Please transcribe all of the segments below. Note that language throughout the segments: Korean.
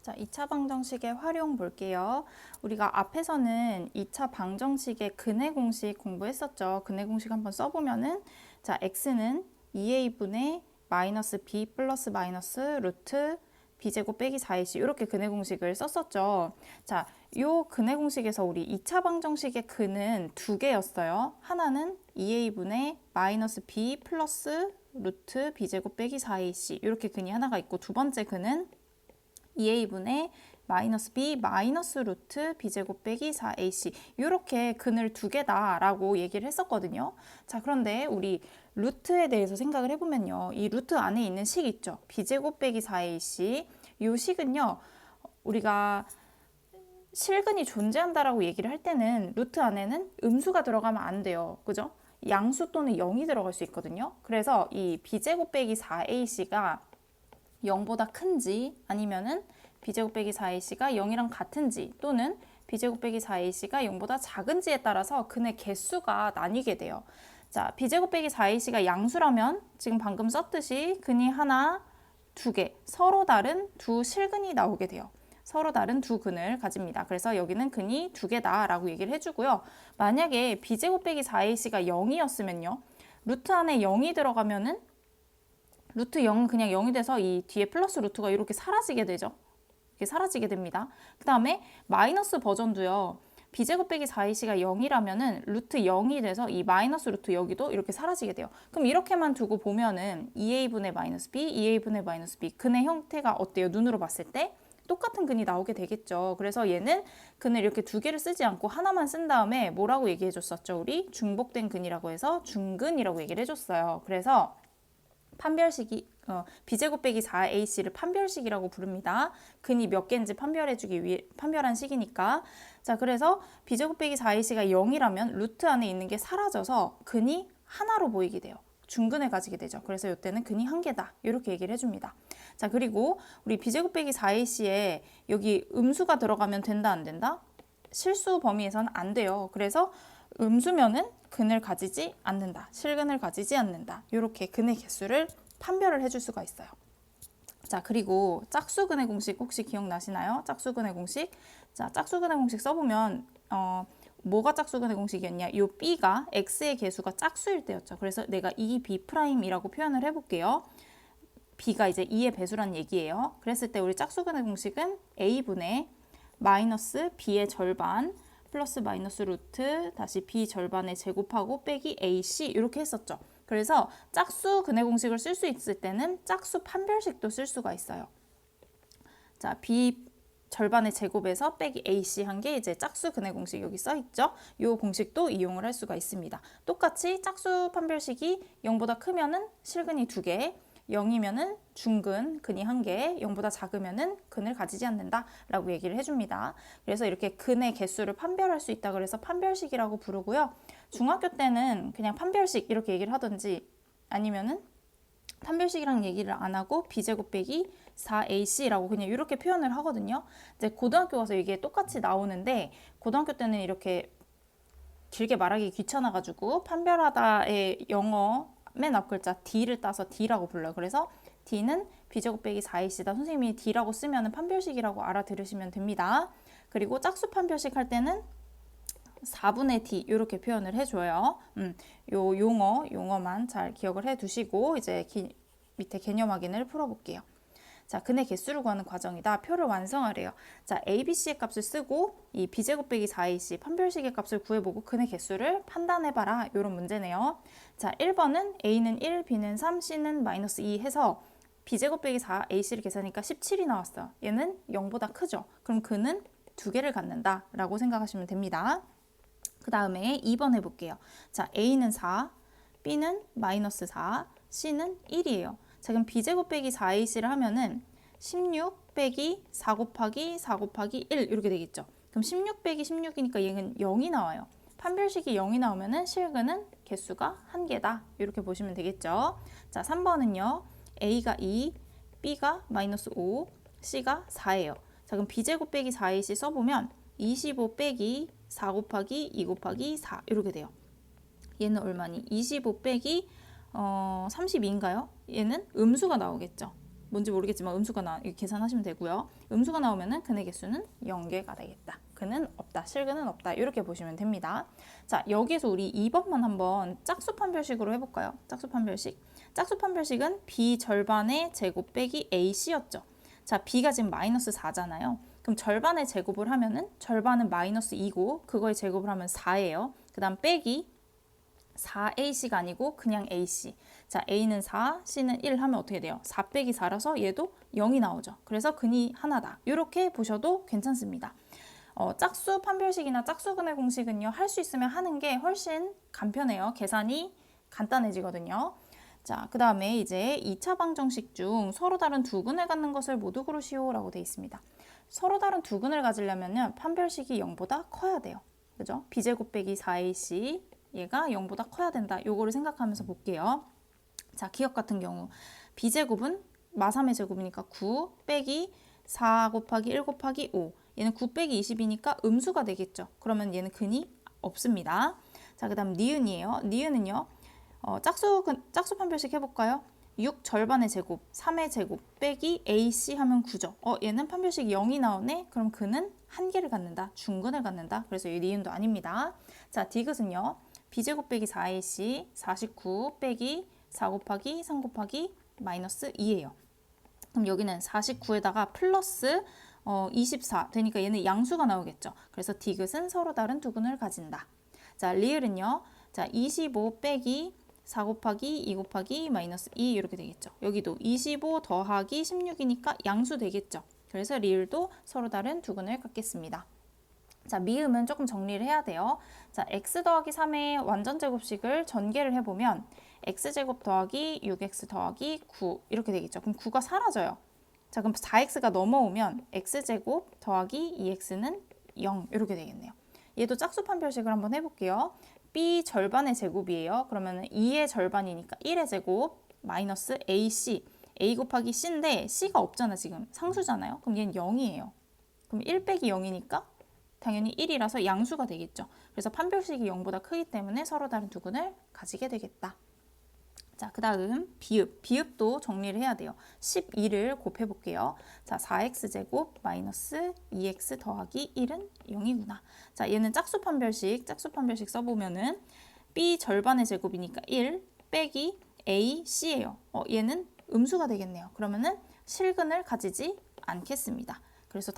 자, 2차 방정식의 활용 볼게요. 우리가 앞에서는 2차 방정식의 근해 공식 공부했었죠. 근해 공식 한번 써보면은, 자, x는 2a분의 마이너스 b 플러스 마이너스 루트 b제곱 빼기 4ac 이렇게 근해 공식을 썼었죠. 자, 요 근해 공식에서 우리 2차 방정식의 근은 두 개였어요. 하나는 2a분의 마이너스 b 플러스 루트 b제곱 빼기 4ac 이렇게 근이 하나가 있고, 두 번째 근은 2a분의 마이너스 b 마이너스 루트 b제곱 빼기 4ac 이렇게 근을 두 개다 라고 얘기를 했었거든요. 자, 그런데 우리 루트에 대해서 생각을 해보면요, 이 루트 안에 있는 식 있죠, b제곱 빼기 4ac. 이 식은요, 우리가 실근이 존재한다라고 얘기를 할 때는 루트 안에는 음수가 들어가면 안 돼요. 그죠? 양수 또는 0이 들어갈 수 있거든요. 그래서 이 b제곱 빼기 4ac가 0보다 큰지, 아니면은 b제곱 빼기 4ac가 0이랑 같은지, 또는 b제곱 빼기 4ac가 0보다 작은지에 따라서 근의 개수가 나뉘게 돼요. 자, b제곱 빼기 4ac가 양수라면 지금 방금 썼듯이 근이 하나, 두 개, 서로 다른 두 실근이 나오게 돼요. 서로 다른 두 근을 가집니다. 그래서 여기는 근이 두 개다 라고 얘기를 해주고요. 만약에 b제곱 빼기 4ac가 0이었으면요, 루트 안에 0이 들어가면은 루트 0은 그냥 0이 돼서 이 뒤에 플러스 루트가 이렇게 사라지게 되죠. 이렇게 사라지게 됩니다. 그 다음에 마이너스 버전도요, b제곱 빼기 4ac가 0이라면은 루트 0이 돼서 이 마이너스 루트 여기도 이렇게 사라지게 돼요. 그럼 이렇게만 두고 보면은 2a분의 마이너스 b, 2a분의 마이너스 b, 근의 형태가 어때요? 눈으로 봤을 때 똑같은 근이 나오게 되겠죠. 그래서 얘는 근을 이렇게 두 개를 쓰지 않고 하나만 쓴 다음에 뭐라고 얘기해 줬었죠? 우리 중복된 근이라고 해서 중근이라고 얘기를 해줬어요. 그래서 판별식이 b제곱 빼기 4ac를 판별식이라고 부릅니다. 근이 몇 개인지 판별해주기 위해 판별한 식이니까. 자, 그래서 b제곱 빼기 4ac가 0이라면 루트 안에 있는 게 사라져서 근이 하나로 보이게 돼요. 중근을 가지게 되죠. 그래서 이때는 근이 한 개다 이렇게 얘기를 해줍니다. 자, 그리고 우리 b제곱 빼기 4ac에 여기 음수가 들어가면 된다 안 된다? 실수 범위에서는 안 돼요. 그래서 음수면은 근을 가지지 않는다, 실근을 가지지 않는다, 이렇게 근의 개수를 판별을 해줄 수가 있어요. 자, 그리고 짝수근의 공식 혹시 기억나시나요? 짝수근의 공식. 자, 짝수근의 공식 써보면 뭐가 짝수근의 공식이었냐? 이 b가 x의 개수가 짝수일 때였죠. 그래서 내가 이 b'이라고 표현을 해볼게요. b가 이제 2의 배수란 얘기예요. 그랬을 때 우리 짝수근의 공식은 a분의 마이너스 b의 절반 플러스 마이너스 루트 다시 b 절반에 제곱하고 빼기 ac 이렇게 했었죠. 그래서 짝수 근해 공식을 쓸 수 있을 때는 짝수 판별식도 쓸 수가 있어요. 자, b 절반의 제곱에서 빼기 ac 한 게 이제 짝수 근해 공식 여기 써 있죠. 이 공식도 이용을 할 수가 있습니다. 똑같이 짝수 판별식이 0보다 크면은 실근이 2개, 0이면은 중근, 근이 1개, 0보다 작으면은 근을 가지지 않는다 라고 얘기를 해줍니다. 그래서 이렇게 근의 개수를 판별할 수 있다 그래서 판별식이라고 부르고요. 중학교 때는 그냥 판별식 이렇게 얘기를 하든지, 아니면은 판별식이랑 얘기를 안 하고 b제곱 빼기 4ac라고 그냥 이렇게 표현을 하거든요. 이제 고등학교 가서 이게 똑같이 나오는데, 고등학교 때는 이렇게 길게 말하기 귀찮아가지고 판별하다의 영어 맨 앞 글자 D를 따서 D라고 불러요. 그래서 D는 b제곱 빼기 4ac다. 선생님이 D라고 쓰면 판별식이라고 알아들으시면 됩니다. 그리고 짝수 판별식 할 때는 4분의 D 이렇게 표현을 해줘요. 요 용어만 잘 기억을 해두시고 이제 밑에 개념 확인을 풀어볼게요. 자, 근의 개수를 구하는 과정이다. 표를 완성하래요. 자, A, B, C의 값을 쓰고 이 b제곱 빼기 4ac 판별식의 값을 구해보고 근의 개수를 판단해봐라. 이런 문제네요. 자, 1번은 A는 1, B는 3, C는 마이너스 2 해서 b제곱 빼기 4ac를 계산하니까 17이 나왔어요. 얘는 0보다 크죠. 그럼 근은 두 개를 갖는다 라고 생각하시면 됩니다. 그 다음에 2번 해볼게요. 자, A는 4, B는 마이너스 4, C는 1이에요. 자, 그럼 b제곱 빼기 4ac를 하면은 16 빼기 4 곱하기 4 곱하기 1 이렇게 되겠죠. 그럼 16 빼기 16이니까 얘는 0이 나와요. 판별식이 0이 나오면은 실근은 개수가 1개다. 이렇게 보시면 되겠죠. 자, 3번은요. A가 2, B가 마이너스 5, C가 4예요. 자, 그럼 b제곱 빼기 4ac 써보면 25 빼기 4 곱하기 2 곱하기 4 이렇게 돼요. 얘는 얼마니? 25 빼기 32인가요? 얘는 음수가 나오겠죠. 뭔지 모르겠지만 음수가 이렇게 계산하시면 되고요. 음수가 나오면은 근의 개수는 0개가 되겠다. 근은 없다, 실근은 없다. 이렇게 보시면 됩니다. 자, 여기서 우리 2번만 한번 짝수 판별식으로 해볼까요? 짝수 판별식. 짝수 판별식은 b 절반의 제곱 빼기 ac였죠. 자, b가 지금 마이너스 4잖아요. 그럼 절반의 제곱을 하면은 절반은 마이너스 2고 그거의 제곱을 하면 4예요. 그 다음 빼기 4ac가 아니고 그냥 ac. 자, a는 4, c는 1 하면 어떻게 돼요? 4 빼기 4라서 얘도 0이 나오죠. 그래서 근이 하나다. 이렇게 보셔도 괜찮습니다. 짝수 판별식이나 짝수근의 공식은요, 할 수 있으면 하는 게 훨씬 간편해요. 계산이 간단해지거든요. 자, 그 다음에 이제 2차 방정식 중 서로 다른 두 근을 갖는 것을 모두 고르시오 라고 되어 있습니다. 서로 다른 두 근을 가지려면 판별식이 0보다 커야 돼요. 그죠? b제곱 빼기 4ac 얘가 0보다 커야 된다. 요거를 생각하면서 볼게요. 자, 기억 같은 경우 b제곱은 마3의 제곱이니까 9 빼기 4 곱하기 1 곱하기 5 얘는 9 빼기 20이니까 음수가 되겠죠. 그러면 얘는 근이 없습니다. 자, 그 다음 니은이에요. 니은은요. 짝수 판별식 해볼까요? 6 절반의 제곱, 3의 제곱 빼기 AC 하면 9죠. 얘는 판별식 0이 나오네? 그럼 근은 한 개를 갖는다. 중근을 갖는다. 그래서 이 니은도 아닙니다. 자, 디귿은요. b제곱 빼기 4ac, 49 빼기 4 곱하기 3 곱하기 마이너스 2예요. 그럼 여기는 49에다가 플러스 24 되니까 얘는 양수가 나오겠죠. 그래서 디귿은 서로 다른 두 근을 가진다. 자, 리을은요. 자, 25 빼기 4 곱하기 2 곱하기 마이너스 2 이렇게 되겠죠. 여기도 25 더하기 16이니까 양수 되겠죠. 그래서 리을도 서로 다른 두 근을 갖겠습니다. 자, 미음은 조금 정리를 해야 돼요. 자, x 더하기 3의 완전제곱식을 전개를 해보면 x제곱 더하기 6x 더하기 9 이렇게 되겠죠. 그럼 9가 사라져요. 자, 그럼 4x가 넘어오면 x제곱 더하기 2x는 0 이렇게 되겠네요. 얘도 짝수 판별식을 한번 해볼게요. b 절반의 제곱이에요. 그러면 2의 절반이니까 1의 제곱 마이너스 ac a 곱하기 c인데 c가 없잖아 지금. 상수잖아요. 그럼 얘는 0이에요. 그럼 1 빼기 0이니까 당연히 1이라서 양수가 되겠죠. 그래서 판별식이 0보다 크기 때문에 서로 다른 두 근을 가지게 되겠다. 자, 그 다음 비읍. 비읍도 정리를 해야 돼요. 12를 곱해볼게요. 자, 4x제곱 마이너스 2x 더하기 1은 0이구나. 자, 얘는 짝수 판별식 써보면은 b 절반의 제곱이니까 1 빼기 a, c예요. 얘는 음수가 되겠네요. 그러면은 실근을 가지지 않겠습니다. 그래서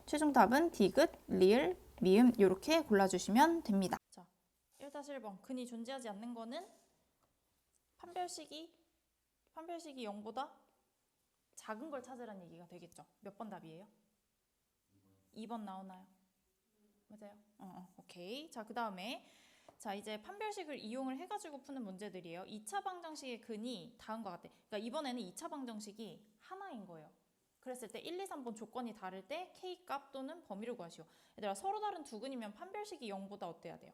최종 답은 디귿, 리을, 미음 이렇게 골라주시면 됩니다. 자, 1-1번 근이 존재하지 않는 거는 판별식이 0보다 작은 걸 찾으라는 얘기가 되겠죠. 몇 번 답이에요? 2번 나오나요? 맞아요? 오케이. 자, 그 다음에 자, 이제 판별식을 이용을 해가지고 푸는 문제들이에요. 2차 방정식의 근이 다음과 같아. 그러니까 이번에는 2차 방정식이 하나인 거예요. 그랬을 때 1, 2, 3번 조건이 다를 때 K값 또는 범위를 구하시오. 얘들아, 서로 다른 두 근이면 판별식이 0보다 어때야 돼요?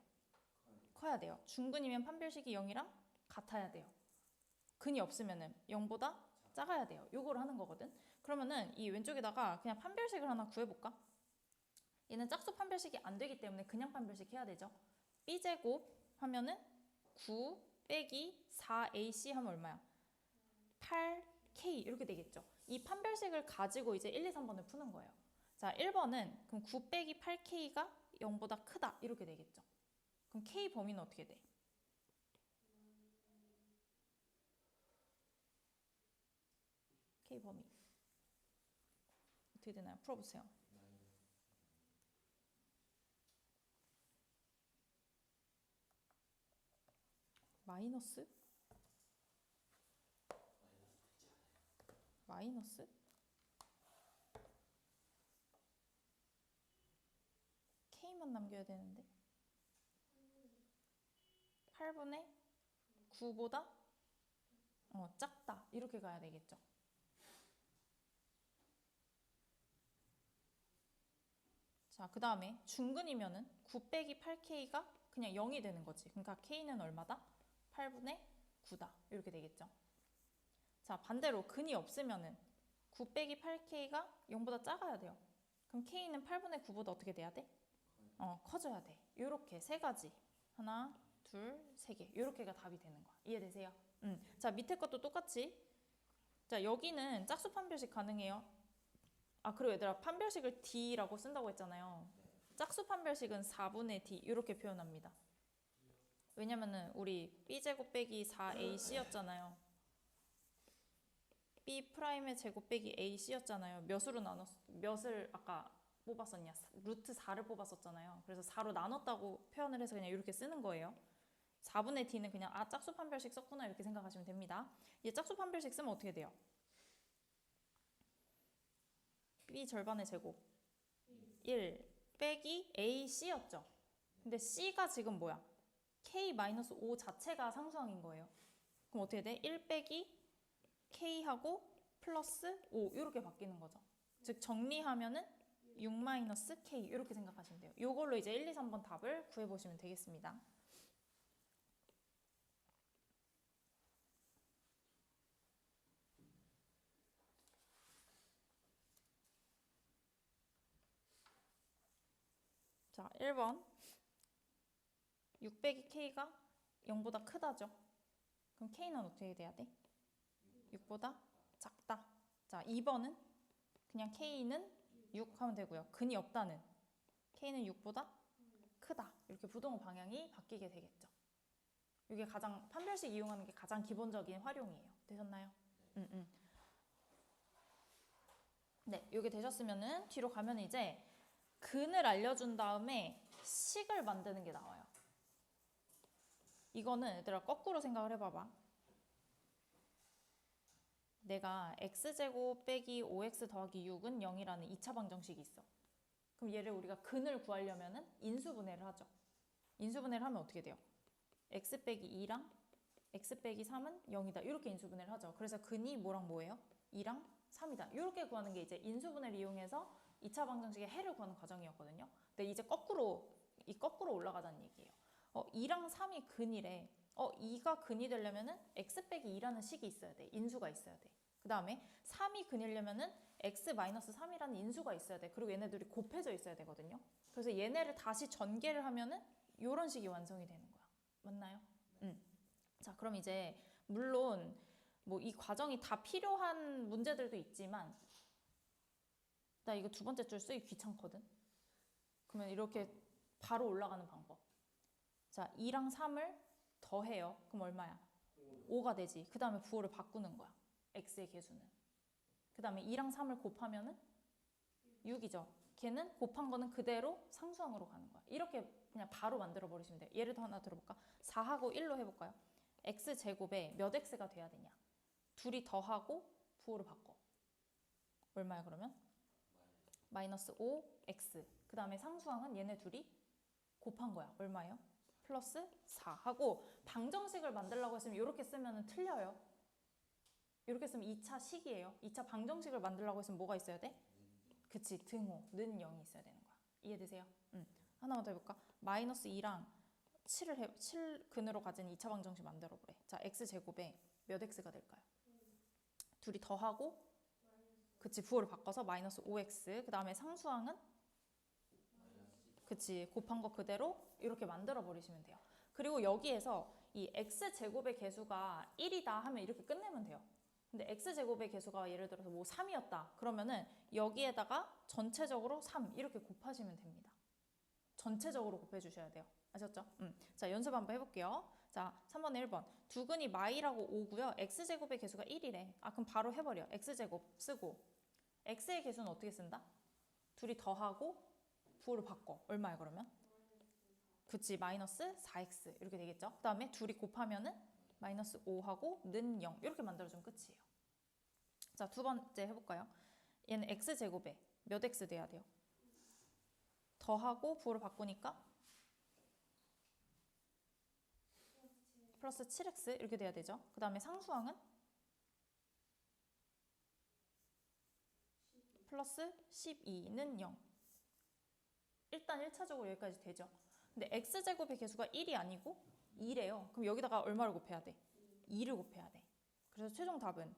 커야 돼요. 중근이면 판별식이 0이랑 같아야 돼요. 근이 없으면은 0보다 작아야 돼요. 요거를 하는 거거든. 그러면은 이 왼쪽에다가 그냥 판별식을 하나 구해볼까? 얘는 짝수 판별식이 안 되기 때문에 그냥 판별식 해야 되죠. b제곱 하면은 9 빼기 4ac 하면 얼마야? 8k 이렇게 되겠죠. 이 판별식을 가지고 이제 1, 2, 3번을 푸는 거예요. 자, 1번은 그럼 9 빼기 8k가 0보다 크다 이렇게 되겠죠. 그럼 k 범위는 어떻게 돼? k 범위 어떻게 되나요? 풀어보세요. 마이너스? 마이너스? k만 남겨야 되는데 8분의 9보다 작다 이렇게 가야 되겠죠. 자, 그 다음에 중근이면은 9 빼기 8k가 그냥 0이 되는 거지. 그러니까 k는 얼마다? 8분의 9다 이렇게 되겠죠. 자, 반대로 근이 없으면은 9 빼기 8k가 0보다 작아야 돼요. 그럼 k는 8분의 9보다 어떻게 돼야 돼? 커져야 돼. 이렇게 세 가지. 하나, 둘, 세 개. 이렇게가 답이 되는 거야. 이해되세요? 자, 밑에 것도 똑같이 자, 여기는 짝수 판별식 가능해요. 아, 그리고 얘들아, 판별식을 D라고 쓴다고 했잖아요. 짝수 판별식은 4분의 D 이렇게 표현합니다. 왜냐면은 우리 B제곱 빼기 4AC였잖아요. B 프라임의 제곱 빼기 AC였잖아요. 몇을 아까 뽑았었냐? 루트 4를 뽑았었잖아요. 그래서 4로 나눴다고 표현을 해서 그냥 이렇게 쓰는 거예요. 4분의 D는 그냥 짝수 판별식 썼구나 이렇게 생각하시면 됩니다. 이제 짝수 판별식 쓰면 어떻게 돼요? B 절반의 제곱 1 빼기 AC였죠. 근데 C가 지금 뭐야? K-5 자체가 상수항인 거예요. 그럼 어떻게 돼? 1 빼기 K하고 플러스 5 이렇게 바뀌는 거죠. 즉 정리하면은 6-K 이렇게 생각하시면 돼요. 이걸로 이제 1, 2, 3번 답을 구해보시면 되겠습니다. 자, 1번 6 빼기 K가 0보다 크다죠. 그럼 K는 어떻게 돼야 돼? 6보다 작다. 자, 2번은 그냥 K는 6 하면 되고요. 근이 없다는 K는 6보다 크다. 이렇게 부동호 방향이 바뀌게 되겠죠. 이게 가장 판별식 이용하는 게 가장 기본적인 활용이에요. 되셨나요? 네, 이게 되셨으면은 뒤로 가면 이제 근을 알려준 다음에 식을 만드는 게 나와요. 이거는 얘들아 거꾸로 생각을 해봐봐. 내가 x제곱 빼기 5x 더하기 6은 0이라는 2차 방정식이 있어. 그럼 얘를 우리가 근을 구하려면은 인수분해를 하죠. 인수분해를 하면 어떻게 돼요? x 빼기 2랑 x 빼기 3은 0이다. 이렇게 인수분해를 하죠. 그래서 근이 뭐랑 뭐예요? 2랑 3이다. 이렇게 구하는 게 이제 인수분해를 이용해서 2차 방정식의 해를 구하는 과정이었거든요. 근데 이제 거꾸로 올라가자는 얘기예요. 2랑 3이 근이래. 2가 근이 되려면은 x 빼기 2라는 식이 있어야 돼. 인수가 있어야 돼. 그 다음에 3이 근이려면은 x-3이라는 인수가 있어야 돼. 그리고 얘네들이 곱해져 있어야 되거든요. 그래서 얘네를 다시 전개를 하면은 이런 식이 완성이 되는 거야. 맞나요? 자, 그럼 이제 물론 뭐 이 과정이 다 필요한 문제들도 있지만 나 이거 두 번째 줄 쓰기 귀찮거든. 그러면 이렇게 바로 올라가는 방법. 자, 2랑 3을 더해요. 그럼 얼마야? 5가 되지. 그 다음에 부호를 바꾸는 거야. x의 개수는. 그 다음에 2랑 3을 곱하면은 6이죠. 걔는 곱한 거는 그대로 상수항으로 가는 거야. 이렇게 그냥 바로 만들어 버리시면 돼요. 예를 더 하나 들어볼까? 4하고 1로 해볼까요? x제곱에 몇 x가 돼야 되냐? 둘이 더하고 부호를 바꿔. 얼마야 그러면? 마이너스 5x. 그 다음에 상수항은 얘네 둘이 곱한 거야. 얼마예요? 플러스 4 하고 방정식을 만들려고 했으면 이렇게 쓰면 틀려요. 이렇게 쓰면 2차 식이에요. 2차 방정식을 만들려고 했으면 뭐가 있어야 돼? 그치, 등호는 0이 있어야 되는 거야. 이해되세요? 하나만 더 해볼까? 마이너스 2랑 7 근으로 가진 2차 방정식 만들어 보래. 자, x제곱에 몇 x가 될까요? 둘이 더하고 그치, 부호를 바꿔서 마이너스 5x. 그 다음에 상수항은 그치, 곱한 거 그대로 이렇게 만들어 버리시면 돼요. 그리고 여기에서 이 x제곱의 개수가 1이다 하면 이렇게 끝내면 돼요. 근데 x제곱의 개수가 예를 들어서 뭐 3이었다. 그러면은 여기에다가 전체적으로 3 이렇게 곱하시면 됩니다. 전체적으로 곱해주셔야 돼요. 아셨죠? 자, 연습 한번 해볼게요. 자, 3번에 1번. 두근이 마이라고 5고요. x제곱의 개수가 1이래. 아, 그럼 바로 해버려. x제곱 쓰고. x의 개수는 어떻게 쓴다? 둘이 더하고 부호를 바꿔. 얼마야 그러면? 그치, 마이너스 4x 이렇게 되겠죠. 그 다음에 둘이 곱하면은 마이너스 5하고 는 0 이렇게 만들어주면 끝이에요. 자, 두 번째 해볼까요? 얘는 x제곱에 몇 x 돼야 돼요? 더하고 부호를 바꾸니까 플러스 7x 이렇게 돼야 되죠. 그 다음에 상수항은 플러스 12는 0. 일단 1차적으로 여기까지 되죠. 근데 x제곱의 개수가 1이 아니고 2래요. 그럼 여기다가 얼마를 곱해야 돼? 2를 곱해야 돼. 그래서 최종 답은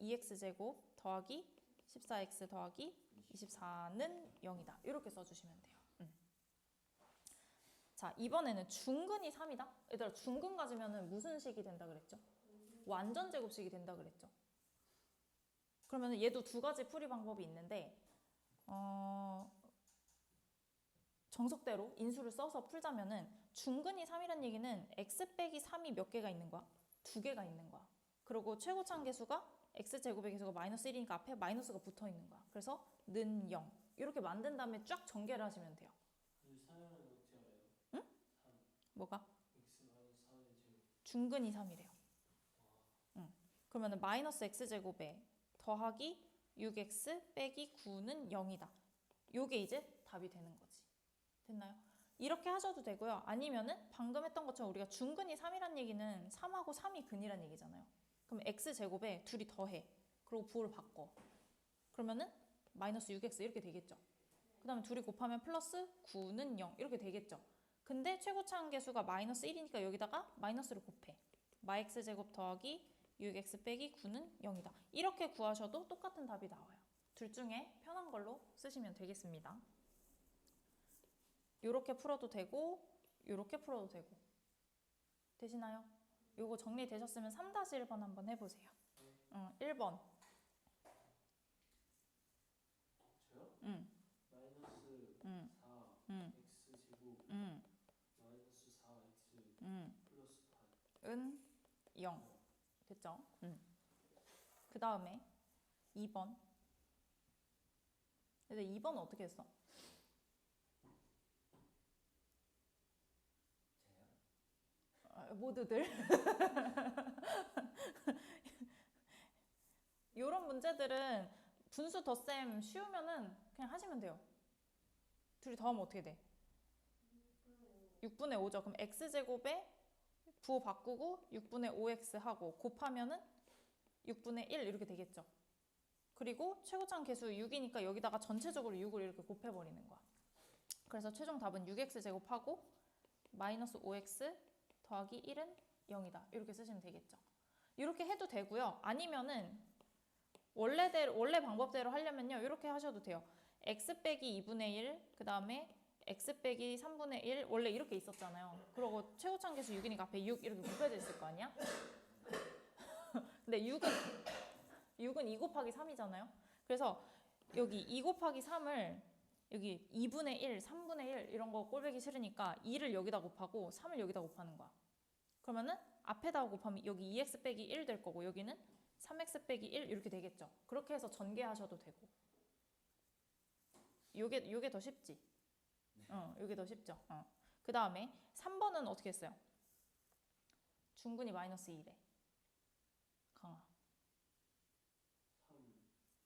2x제곱 더하기 14x 더하기 24는 0이다. 이렇게 써주시면 돼요. 자, 이번에는 중근이 3이다. 얘들아, 중근 가지면은 무슨 식이 된다 그랬죠? 완전 제곱식이 된다 그랬죠. 그러면 얘도 두 가지 풀이 방법이 있는데 정석대로 인수를 써서 풀자면은 중근이 3이란 얘기는 x 빼기 3이 몇 개가 있는 거야? 두 개가 있는 거야. 그리고 최고차항 계수가 x제곱의 계수가 마이너스 1이니까 앞에 마이너스가 붙어 있는 거야. 그래서 는 0. 이렇게 만든 다음에 쫙 전개를 하시면 돼요. 그 사연은 어떻게 알아요? 응? 3. 뭐가? x 마이너스 4의 제곱. 중근이 3이래요. 응. 그러면은 마이너스 x제곱에 더하기 6x 빼기 9는 0이다. 요게 이제 답이 되는 거지. 됐나요? 이렇게 하셔도 되고요. 아니면은 방금 했던 것처럼 우리가 중근이 3이란 얘기는 3하고 3이 근이란 얘기잖아요. 그럼 x제곱에 둘이 더해. 그리고 부호를 바꿔. 그러면은 마이너스 6x 이렇게 되겠죠. 그 다음에 둘이 곱하면 플러스 9는 0 이렇게 되겠죠. 근데 최고차항 계수가 마이너스 1이니까 여기다가 마이너스를 곱해. 마x제곱 더하기 6x 빼기 9는 0이다. 이렇게 구하셔도 똑같은 답이 나와요. 둘 중에 편한 걸로 쓰시면 되겠습니다. 요렇게 풀어도 되고 요렇게 풀어도 되고 되시나요? 요거 정리되셨으면 3-1번 한번 해보세요. 1번. 저요? 마이너스 4 x 제곱 마이너스 4 x 플러스 8 은 0. 됐죠? 그 다음에 2번. 근데 2번은 어떻게 했어? 모두들 이런 문제들은 분수 덧셈 쉬우면은 그냥 하시면 돼요. 둘이 더하면 어떻게 돼? 6분의 5죠. 그럼 x제곱에 부호 바꾸고 6분의 5x 하고 곱하면은 6분의 1 이렇게 되겠죠. 그리고 최고차항 계수 6이니까 여기다가 전체적으로 6을 이렇게 곱해버리는 거야. 그래서 최종 답은 6x제곱하고 마이너스 5x 더하기 1은 0이다. 이렇게 쓰시면 되겠죠. 이렇게 해도 되고요. 아니면은 원래 방법대로 하려면요. 이렇게 하셔도 돼요. x 빼기 2분의 1, 그 다음에 x 빼기 3분의 1 원래 이렇게 있었잖아요. 그리고 최고차항 계수 6이니까 앞에 6 이렇게 곱해져 있을 거 아니야? 근데 6은 2 곱하기 3이잖아요. 그래서 여기 2 곱하기 3을 여기 2분의 1, 3분의 1 이런 거 꼴보기 싫으니까 2를 여기다 곱하고 3을 여기다 곱하는 거야. 그러면은 앞에다가 곱하면 여기 2x 빼기 1 될 거고 여기는 3x 빼기 1 이렇게 되겠죠. 그렇게 해서 전개하셔도 되고. 요게 더 쉽지? 요게 더 쉽죠. 그 다음에 3번은 어떻게 했어요? 중근이 마이너스 2래. 강아.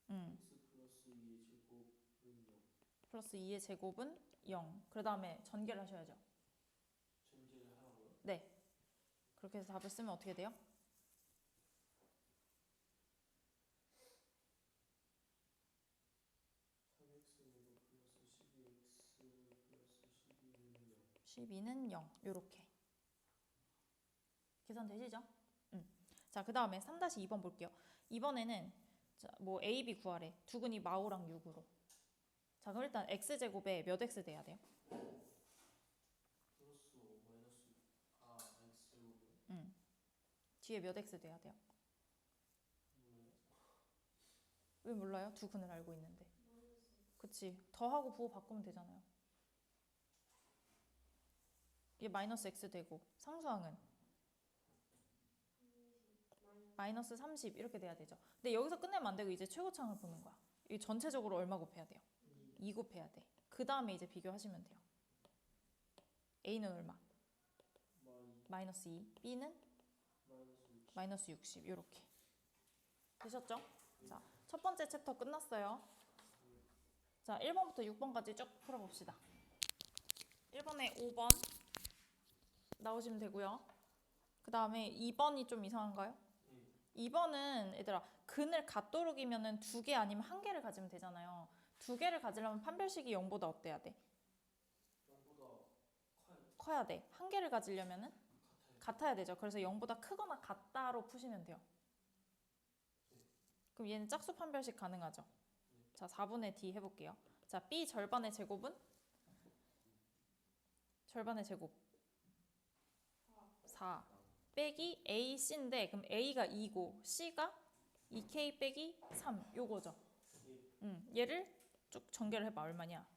3 x 플러스 2의 제곱은 0. 플러스 2의 제곱은 0. 그 다음에 전개를 하셔야죠. 전제를 하라고요? 네. 그렇게 해서 답을 쓰면 어떻게 돼요? 3x 제곱 플러스 12x 플러스 12는 0. 12는 0. 요렇게. 계산 되시죠? 자, 그 다음에 3-2번 볼게요. 이번에는 뭐 A, B 구하래. 두근이 마오랑 6으로. 자, 그럼 일단 x제곱에 몇 x 돼야 돼요? 플러스 5 마이너스 x 제곱은 뒤에 몇 x 돼야 돼요? 몰라요. 왜 몰라요? 두근을 알고 있는데. 그치. 더하고 부호 바꾸면 되잖아요. 이게 마이너스 x 되고 상수항은 마이너스 30 이렇게 돼야 되죠. 근데 여기서 끝내면 안 되고 이제 최고차항을 보는 거야. 이 전체적으로 얼마 곱해야 돼요? 2 곱해야 돼. 그 다음에 이제 비교하시면 돼요. A는 얼마? 마이너스 2. B는 마이너스 60. 이렇게. 되셨죠? 자, 첫 번째 챕터 끝났어요. 자, 1번부터 6번까지 쭉 풀어봅시다. 1번에 5번 나오시면 되고요. 그 다음에 2번이 좀 이상한가요? 2번은 얘들아 근을 가도록이면은 2개 아니면 1개를 가지면 되잖아요. 2개를 가지려면 판별식이 0보다 어때야 돼? 0보다 커야 돼. 1개를 가지려면은 같아야 되죠. 그래서 0보다 크거나 같다로 푸시면 돼요. 그럼 얘는 짝수 판별식 가능하죠. 자, 4분의 D 해볼게요. 자, B 절반의 제곱은? 절반의 제곱 4 빼기 A, C인데 그럼 A가 2고 C가 2k 빼기 3 요거죠. 예. 얘를 쭉 전개를 해봐. 얼마냐? 4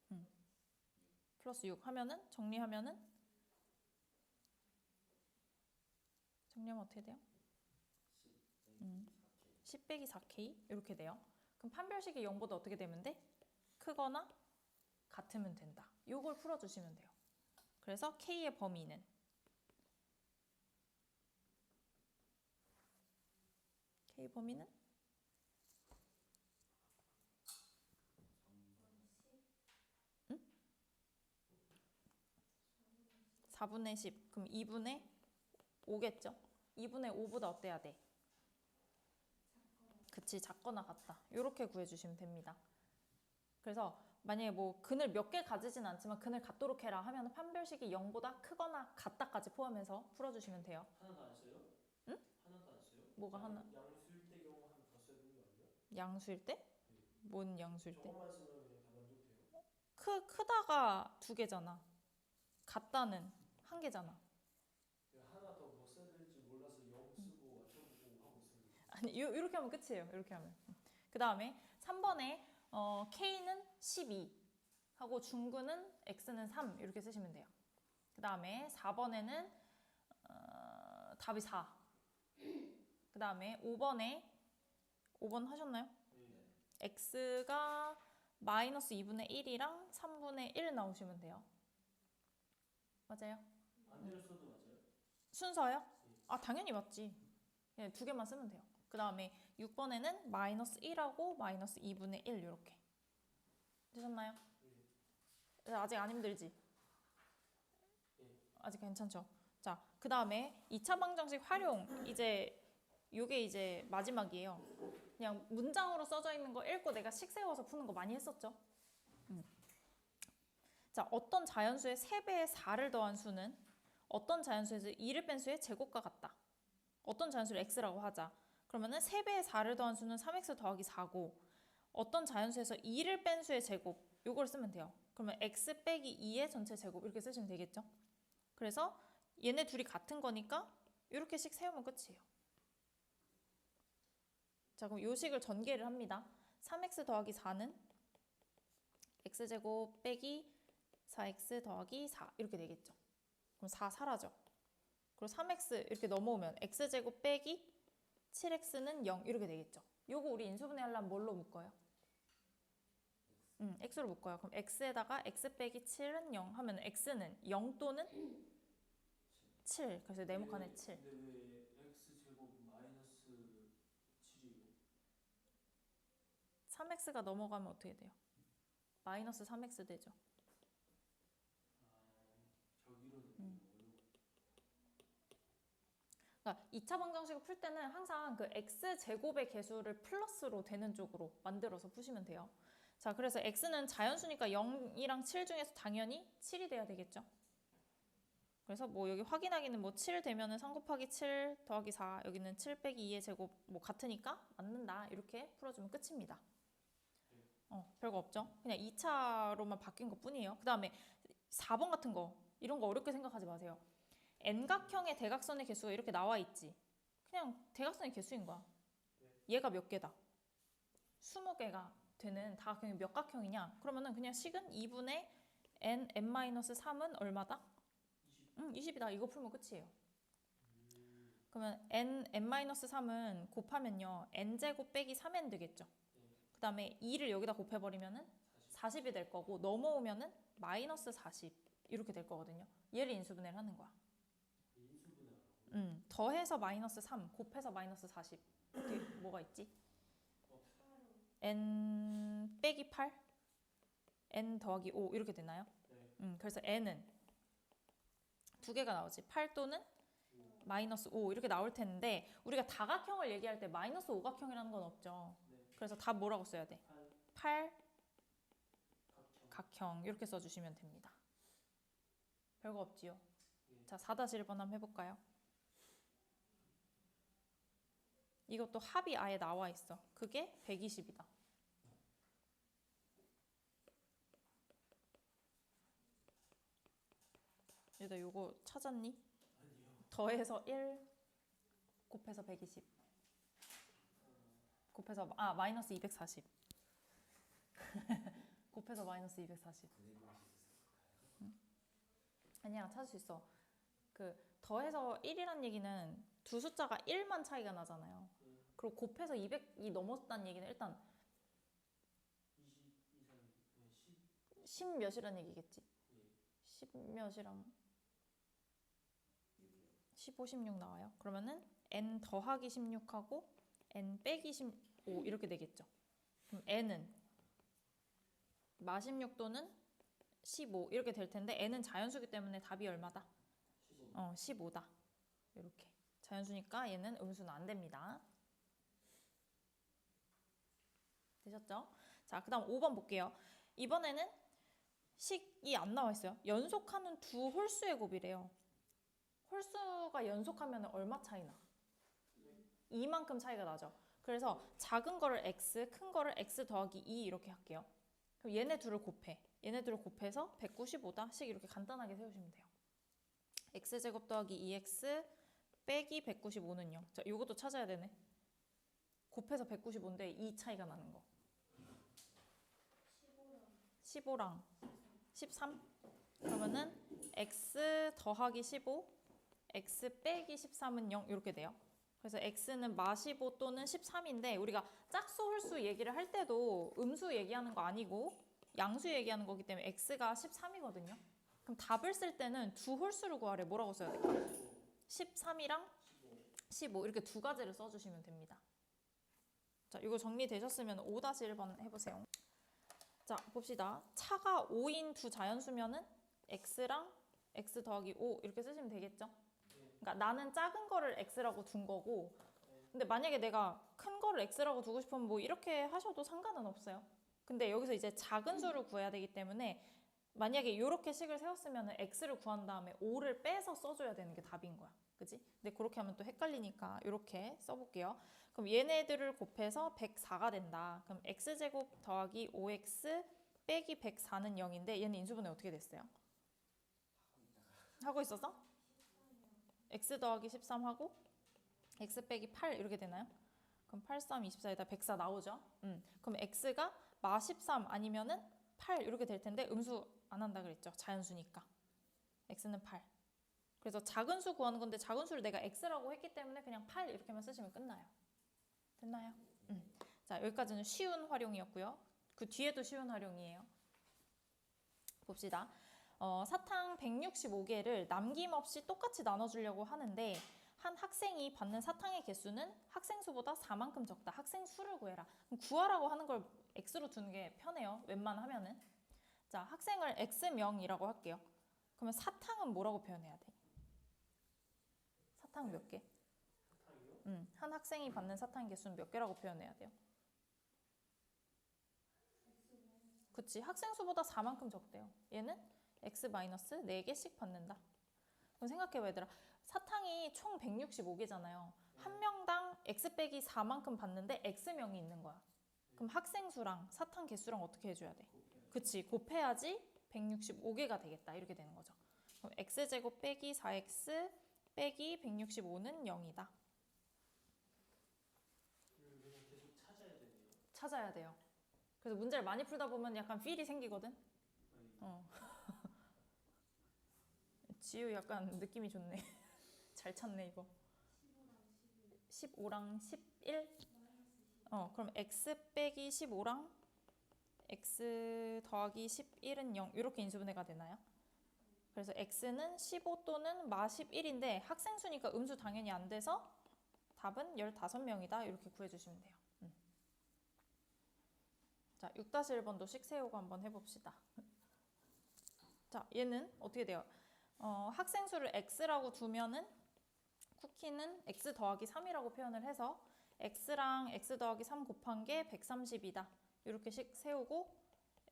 빼기 4K 플러스 6 하면은 정리하면 어떻게 돼요? 10 빼기 4k 이렇게 돼요. 그럼 판별식이 0보다 어떻게 되면 돼? 크거나 같으면 된다. 요걸 풀어주시면 돼요. 그래서 k의 범위는 k 범위는 4분의 10. 그럼 2분의 5겠죠? 2분의 5보다 어때야 돼? 그치, 작거나 같다. 이렇게 구해주시면 됩니다. 그래서 만약에 뭐 근을 몇 개 가지진 않지만 근을 같도록 해라 하면 판별식이 0보다 크거나 같다까지 포함해서 풀어주시면 돼요. 하나도 안 써요? 응? 하나도 안 써요? 뭐가 하나? 양수일 때 경우 하나 더 써야 되는 거 아니에요? 양수일 때? 뭔 양수일 때? 저것만 쓰면 그냥 다 만족돼요? 크다가 2개잖아. 같다는 1개잖아. 하나 더 뭐 써야 될지 몰라서 0 쓰고 맞춰보고 하고 있어요. 아니, 요렇게 하면 끝이에요. 이렇게 하면. 그 다음에 3번에 K는 12 하고 중근은 X는 3 이렇게 쓰시면 돼요. 그 다음에 4번에는 답이 4. 그 다음에 5번 하셨나요? 네. X가 마이너스 2분의 1이랑 3분의 1 나오시면 돼요. 맞아요? 안 내렸어도 맞아요? 순서요? 아, 당연히 맞지. 네, 2개만 쓰면 돼요. 그 다음에 6번에는 마이너스 1하고 마이너스 2분의 1 이렇게. 되셨나요? 아직 안 힘들지? 아직 괜찮죠? 자, 그 다음에 2차 방정식 활용. 요게 이제 마지막이에요. 그냥 문장으로 써져 있는 거 읽고 내가 식 세워서 푸는 거 많이 했었죠? 자, 어떤 자연수의 3배의 4를 더한 수는 어떤 자연수에서 2를 뺀 수의 제곱과 같다. 어떤 자연수를 x라고 하자. 그러면은 3배의 4를 더한 수는 3x 더하기 4고 어떤 자연수에서 2를 뺀 수의 제곱 요걸 쓰면 돼요. 그러면 x 빼기 2의 전체 제곱 이렇게 쓰시면 되겠죠. 그래서 얘네 둘이 같은 거니까 이렇게 식 세우면 끝이에요. 자, 그럼 요 식을 전개를 합니다. 3x 더하기 4는 x제곱 빼기 4x 더하기 4 이렇게 되겠죠. 그럼 4 사라져. 그리고 3x 이렇게 넘어오면 x제곱 빼기 7x는 0 이렇게 되겠죠. 요거 우리 인수분해 하려면 뭘로 묶어요? x로 묶어요. 그럼 x에다가 x 빼기 7은 0 하면 x는 0 또는 7. 그래서 네모칸에 7. 근데 왜 x제곱 마이너스 7이에요? 3x가 넘어가면 어떻게 돼요? 마이너스 3x 되죠. 저기로는 그러니까 2차 방정식을 풀 때는 항상 그 x제곱의 개수를 플러스로 되는 쪽으로 만들어서 푸시면 돼요. 자, 그래서 x는 자연수니까 0이랑 7 중에서 당연히 7이 돼야 되겠죠. 그래서 뭐 여기 확인하기는 뭐 7 되면은 3 곱하기 7 더하기 4 여기는 7 빼기 2의 제곱 뭐 같으니까 맞는다 이렇게 풀어주면 끝입니다. 별거 없죠. 그냥 2차로만 바뀐 것 뿐이에요. 그 다음에 4번 같은 거 이런 거 어렵게 생각하지 마세요. N각형의 대각선의 개수가 이렇게 나와 있지. 그냥 대각선의 개수인 거야. 얘가 몇 개다? 20개가 되는 다각형이 몇 각형이냐? 그러면은 그냥 식은 2분의 n-3은 얼마다? 20이다. 이거 풀면 끝이에요. 그러면 n-3은 곱하면요. n제곱 빼기 3n 되겠죠. 그 다음에 2를 여기다 곱해버리면은 40이 될 거고 넘어오면은 마이너스 40 이렇게 될 거거든요. 얘를 인수분해를 하는 거야. 더해서 마이너스 3 곱해서 마이너스 40 이렇게 뭐가 있지? n 빼기 8 n 더하기 5 이렇게 되나요? 그래서 n은 두 개가 나오지. 8 또는 마이너스 5 이렇게 나올 텐데 우리가 다각형을 얘기할 때 마이너스 5각형이라는 건 없죠. 그래서 답 뭐라고 써야 돼? 8 각형 이렇게 써주시면 됩니다. 별거 없지요? 자, 4-1번 한번 해볼까요? 이것도 합이 아예 나와 있어. 그게 120이다. 얘들아 요거 찾았니? 아니요. 더해서 1 곱해서 120 곱해서 마이너스 240 곱해서 마이너스 240 아니야 찾을 수 있어. 그 더해서 1이란 얘기는 두 숫자가 1만 차이가 나잖아요. 그리고 곱해서 200이 넘었다는 얘기는 일단 20 이상 10. 10 몇이란 얘기겠지. 예. 10 몇이랑 15, 16 나와요. 그러면은 n 더하기 16하고 n 빼기 15 이렇게 되겠죠. 그럼 n은 마16 또는 15 이렇게 될 텐데 n은 자연수기 때문에 답이 얼마다? 15. 15다. 이렇게. 자연수니까 얘는 음수는 안 됩니다. 되셨죠? 자, 그 다음 5번 볼게요. 이번에는 식이 안 나와 있어요. 연속하는 두 홀수의 곱이래요. 홀수가 연속하면 얼마 차이나? 이만큼 차이가 나죠. 그래서 작은 거를 x, 큰 거를 x 더하기 2 이렇게 할게요. 그럼 얘네 둘을 곱해. 얘네 둘을 곱해서 195다 식 이렇게 간단하게 세우시면 돼요. x제곱 더하기 2x 빼기 195는 0. 자, 이것도 찾아야 되네. 곱해서 195인데 2 차이가 나는 거. 15랑 13. 그러면은 x 더하기 15, x 빼기 13은 0 이렇게 돼요. 그래서 x는 마15 또는 13인데 우리가 짝수 홀수 얘기를 할 때도 음수 얘기하는 거 아니고 양수 얘기하는 거기 때문에 x가 13이거든요. 그럼 답을 쓸 때는 두 홀수를 구하래. 뭐라고 써야 돼? 13이랑 15 이렇게 두 가지를 써주시면 됩니다. 자, 이거 정리되셨으면 5-1번 해보세요. 자, 봅시다. 차가 5인 두 자연수면은 x랑 x 더하기 5 이렇게 쓰시면 되겠죠? 그러니까 나는 작은 거를 x라고 둔 거고 근데 만약에 내가 큰 거를 x라고 두고 싶으면 뭐 이렇게 하셔도 상관은 없어요. 근데 여기서 이제 작은 수를 구해야 되기 때문에 만약에 이렇게 식을 세웠으면 x를 구한 다음에 5를 빼서 써줘야 되는 게 답인 거야. 그치? 근데 그렇게 하면 또 헷갈리니까 이렇게 써볼게요. 그럼 얘네들을 곱해서 104가 된다. 그럼 x제곱 더하기 5x 빼기 104는 0인데 얘는 인수분해 어떻게 됐어요? 하고 있었어? x 더하기 13하고 x 빼기 8 이렇게 되나요? 그럼 8, 3, 24에다 104 나오죠? 그럼 x가 마 13 아니면은 8 이렇게 될 텐데 음수 안 한다 그랬죠? 자연수니까. x는 8. 그래서 작은 수 구하는 건데 작은 수를 내가 x라고 했기 때문에 그냥 8 이렇게만 쓰시면 끝나요. 됐나요? 자, 여기까지는 쉬운 활용이었고요. 그 뒤에도 쉬운 활용이에요. 봅시다. 사탕 165개를 남김없이 똑같이 나눠주려고 하는데 한 학생이 받는 사탕의 개수는 학생 수보다 4만큼 적다. 학생 수를 구해라. 그럼 구하라고 하는 걸 x로 두는 게 편해요. 웬만하면은. 자, 학생을 x명이라고 할게요. 그러면 사탕은 뭐라고 표현해야 돼? 사탕 몇 개? 사탕이요? 한 학생이 받는 사탕 개수는 몇 개라고 표현해야 돼요? 그치, 학생 수보다 4만큼 적대요. 얘는 x 4개씩 받는다. 그럼 생각해봐 얘들아. 사탕이 총 165개잖아요. 한 명당 x 빼기 4만큼 받는데 x명이 있는 거야. 그럼 학생 수랑 사탕 개수랑 어떻게 해줘야 돼? 그치, 곱해야지 165개가 되겠다. 이렇게 되는 거죠. 그럼 x제곱 빼기 4x 빼기 165는 0이다. 그냥 계속 찾아야 되네요. 찾아야 돼요. 그래서 문제를 많이 풀다 보면 약간 필이 생기거든. 아니, 지우 약간 느낌이 좋네. 잘 찾네 이거. 15랑 11? 그럼 x 빼기 15랑 x 더하기 11은 0 이렇게 인수분해가 되나요? 그래서 x는 15 또는 마 11인데 학생 수니까 음수 당연히 안 돼서 답은 15명이다 이렇게 구해주시면 돼요. 자, 6-1번도 식 세우고 한번 해봅시다. 자, 얘는 어떻게 돼요? 학생 수를 x라고 두면은 쿠키는 x 더하기 3이라고 표현을 해서 x랑 x 더하기 3 곱한 게 130이다. 이렇게 식 세우고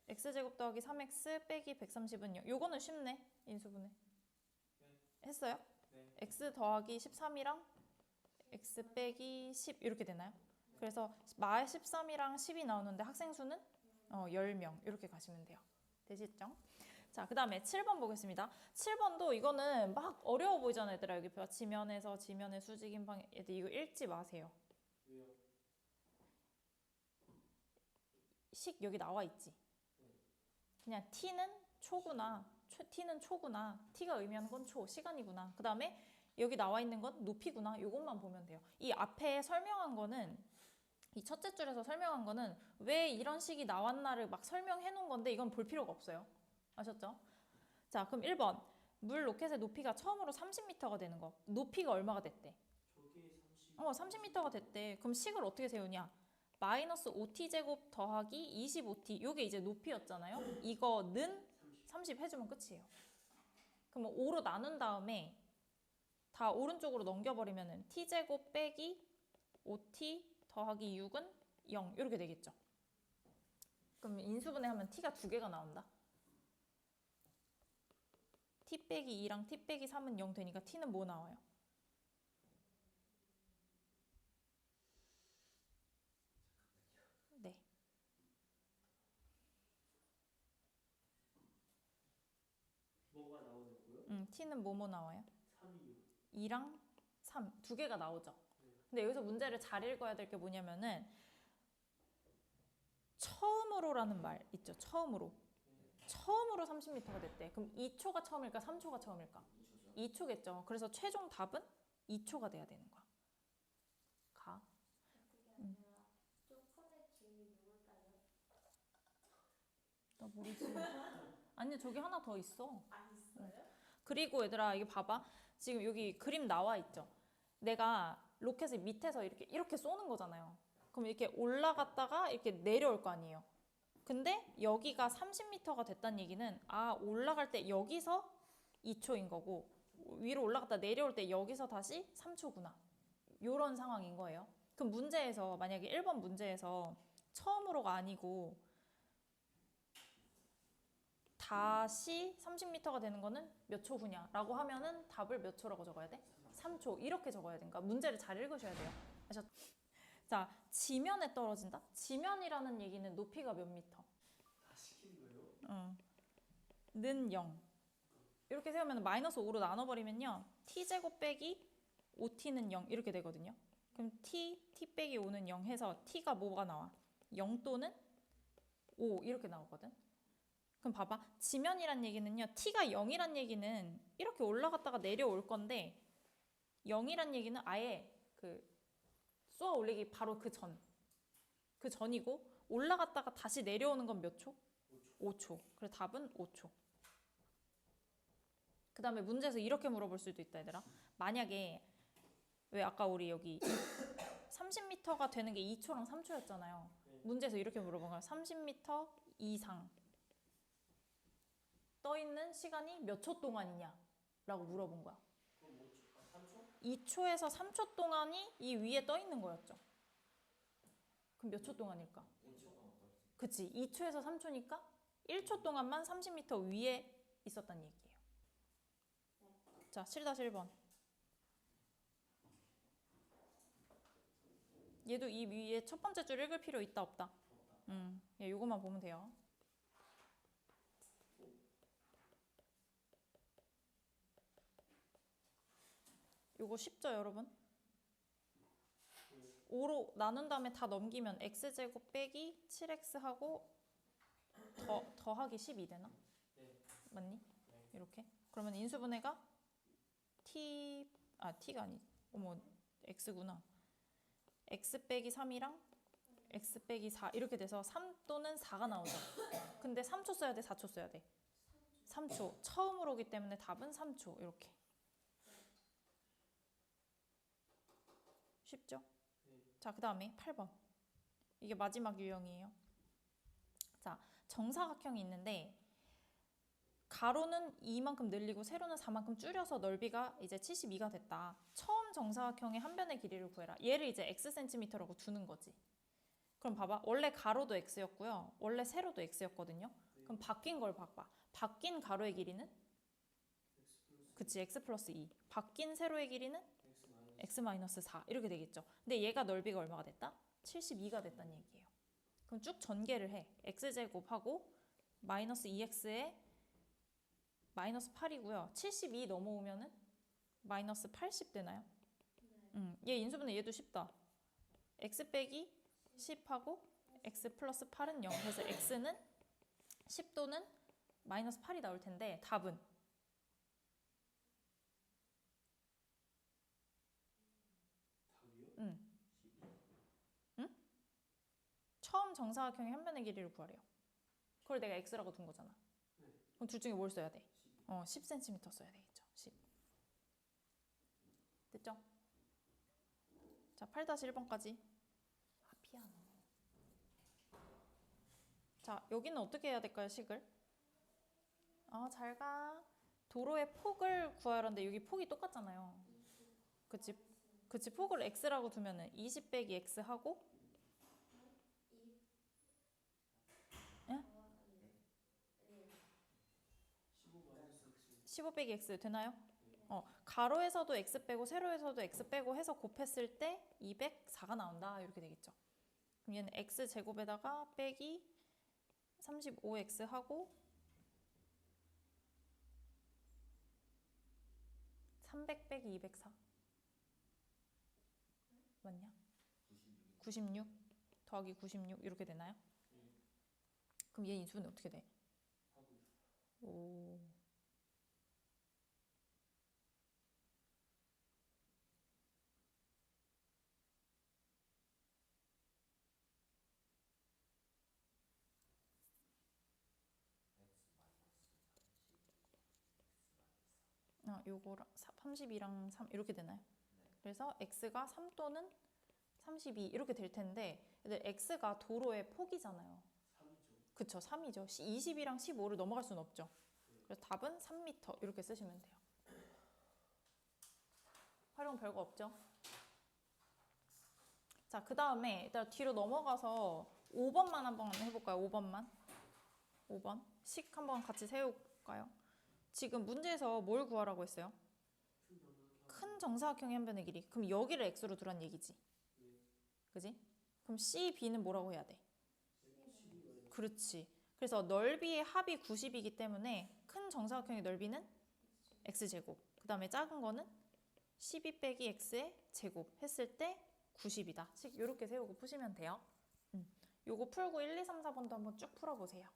x제곱 더하기 3x 빼기 130은 0. 요거는 쉽네. 인수분해. 네. 했어요? 네. x 더하기 13이랑 x 빼기 10 이렇게 되나요? 그래서 마 13이랑 10이 나오는데 학생 수는 10명 이렇게 가시면 돼요. 되시죠? 자, 그 다음에 7번 보겠습니다. 7번도 이거는 막 어려워 보이잖아요, 얘들아. 여기 봐. 지면에서 지면의 수직인 방향. 얘들 이거 읽지 마세요. 왜요? 식 여기 나와 있지. 그냥 t는 초구나. t는 초구나. t가 의미하는 건 초, 시간이구나. 그 다음에 여기 나와 있는 건 높이구나. 이것만 보면 돼요. 이 앞에 설명한 거는 이 첫째 줄에서 설명한 거는 왜 이런 식이 나왔나를 막 설명해 놓은 건데 이건 볼 필요가 없어요. 아셨죠? 자, 그럼 1번. 물 로켓의 높이가 처음으로 30m가 되는 거. 높이가 얼마가 됐대? 저게 30. 30m가 됐대. 그럼 식을 어떻게 세우냐? 마이너스 5t제곱 더하기 25t. 요게 이제 높이였잖아요. 이거는 30 해주면 끝이에요. 그러면 5로 나눈 다음에 다 오른쪽으로 넘겨버리면은 t제곱 빼기 5t 더하기 6은 0 이렇게 되겠죠. 그럼 인수분해하면 t가 두 개가 나온다. t 빼기 2랑 t 빼기 3은 0 되니까 t는 뭐 나와요? 네. 뭐가 나오냐고요? t는 뭐뭐 나와요? 3이요. 2랑 3 두 개가 나오죠. 네. 근데 여기서 문제를 잘 읽어야 될 게 뭐냐면은 처음으로라는 말 있죠. 처음으로. 처음으로 30m가 됐대. 그럼 2초가 처음일까? 3초가 처음일까? 2초겠죠. 그래서 최종 답은 2초가 돼야 되는 거야. 가. 그게 아니라 조건의 주인이 누굴까요? 나 모르지. 아니 저기 하나 더 있어. 아 있어요? 그리고 얘들아 이게 봐봐. 지금 여기 그림 나와 있죠. 내가 로켓을 밑에서 이렇게 쏘는 거잖아요. 그럼 이렇게 올라갔다가 이렇게 내려올 거 아니에요. 근데 여기가 30m가 됐다는 얘기는 올라갈 때 여기서 2초인 거고 위로 올라갔다 내려올 때 여기서 다시 3초구나. 요런 상황인 거예요. 그럼 문제에서 만약에 1번 문제에서 처음으로가 아니고 다시 30m가 되는 거는 몇 초 후냐라고 하면은 답을 몇 초라고 적어야 돼? 3초 이렇게 적어야 되니까 문제를 잘 읽으셔야 돼요. 아셨죠? 자, 지면에 떨어진다? 지면이라는 얘기는 높이가 몇 미터? 다 시킨 거예요? 는 0. 이렇게 세우면 마이너스 5로 나눠버리면요. t제곱 빼기 5t는 0 이렇게 되거든요. 그럼 t 빼기 5는 0 해서 t가 뭐가 나와? 0 또는 5 이렇게 나오거든. 그럼 봐봐. 지면이란 얘기는요. t가 0이란 얘기는 이렇게 올라갔다가 내려올 건데 0이란 얘기는 아예 쏘아 올리기 바로 그 전이고 올라갔다가 다시 내려오는 건 몇 초? 5초. 그래서 답은 5초. 그 다음에 문제에서 이렇게 물어볼 수도 있다 얘들아. 만약에 왜 아까 우리 여기 30m가 되는 게 2초랑 3초였잖아요. 네. 문제에서 이렇게 물어본 거야. 30m 이상 떠 있는 시간이 몇 초 동안이냐? 라고 물어본 거야. 그럼 5초? 3초? 2초에서 3초 동안이 이 위에 떠 있는 거였죠. 그럼 몇 초 동안일까? 5초? 그치. 2초에서 3초니까 1초 동안만 30m 위에 있었단 얘기예요. 자, 7-1번. 얘도 이 위에 첫 번째 줄 읽을 필요 있다 없다? 얘 요것만 보면 돼요. 요거 쉽죠, 여러분? 5로 나눈 다음에 다 넘기면 x제곱 빼기 7x 하고 더하기 12 되나? 네. 맞니? 네. 이렇게. 그러면 인수분해가 t가 아니. 어머, x구나. x 빼기 3이랑 x 빼기 4 이렇게 돼서 3 또는 4가 나오죠. 근데 3초 써야 돼, 4초 써야 돼? 3초. 처음으로 오기 때문에 답은 3초. 이렇게. 쉽죠? 네. 자, 그 다음에 8번. 이게 마지막 유형이에요. 자, 정사각형이 있는데 가로는 2만큼 늘리고 세로는 4만큼 줄여서 넓이가 이제 72가 됐다. 처음 정사각형의 한 변의 길이를 구해라. 얘를 이제 xcm라고 두는 거지. 그럼 봐봐. 원래 가로도 x였고요. 원래 세로도 x였거든요. 그럼 바뀐 걸 봐봐. 바뀐 가로의 길이는? X 플러스 그치, x 플러스 2. 바뀐 세로의 길이는? X 마이너스 x 마이너스 4 이렇게 되겠죠. 근데 얘가 넓이가 얼마가 됐다? 72가 됐다는 얘기예요. 그럼 쭉 전개를 해. x제곱하고 마이너스 2x에 마이너스 8이고요. 72 넘어오면은 마이너스 80 되나요? 네. 얘 인수분해 얘도 쉽다. x 빼기 10하고 x 플러스 8은 0. 그래서 x는 10 또는 마이너스 8이 나올 텐데 답은 답이요? 응. 처음 정사각형의 한 변의 길이를 구하래요. 그걸 내가 x라고 둔 거잖아. 네. 그럼 둘 중에 뭘 써야 돼? 12. 10cm 써야 되겠죠. 10. 됐죠? 자, 8-1번까지. 아, 피아노. 자, 여기는 어떻게 해야 될까요, 식을? 잘 가. 도로의 폭을 구하라는데 여기 폭이 똑같잖아요. 그치? 그치, 폭을 x라고 두면은 20 빼기 x 하고 15 마이너스 x. 15 빼기 x 되나요? 가로에서도 x 빼고 세로에서도 x 빼고 해서 곱했을 때 204가 나온다. 이렇게 되겠죠. 그럼 얘는 x 제곱에다가 빼기 35x 하고 300 빼기 204 맞냐? 96 더하기 96 이렇게 되나요? 네. 그럼 얘 인수분해 어떻게 돼? 하고 있어요. 오. 요거랑 32랑 3 이렇게 되나요? 그래서 x가 3 또는 32 이렇게 될 텐데 근데 x가 도로의 폭이잖아요. 3이죠. 그쵸, 3이죠. 20이랑 15를 넘어갈 수는 없죠. 그래서 답은 3m 이렇게 쓰시면 돼요. 활용 별거 없죠? 자, 그 다음에 일단 뒤로 넘어가서 5번만 한번 해볼까요? 5번만. 5번. 식 한번 같이 세울까요? 지금 문제에서 뭘 구하라고 했어요? 큰 정사각형. 큰 정사각형의 한 변의 길이. 그럼 여기를 x로 두란 얘기지. 네. 그지? 그럼 CB는 뭐라고 해야 돼? 12 마이너스. 그렇지. 그래서 넓이의 합이 90이기 때문에 큰 정사각형의 넓이는 x제곱. 그 다음에 작은 거는 12 빼기 x의 제곱 했을 때 90이다. 식 요렇게 세우고 푸시면 돼요. 요거 풀고 1, 2, 3, 4번도 한번 쭉 풀어보세요.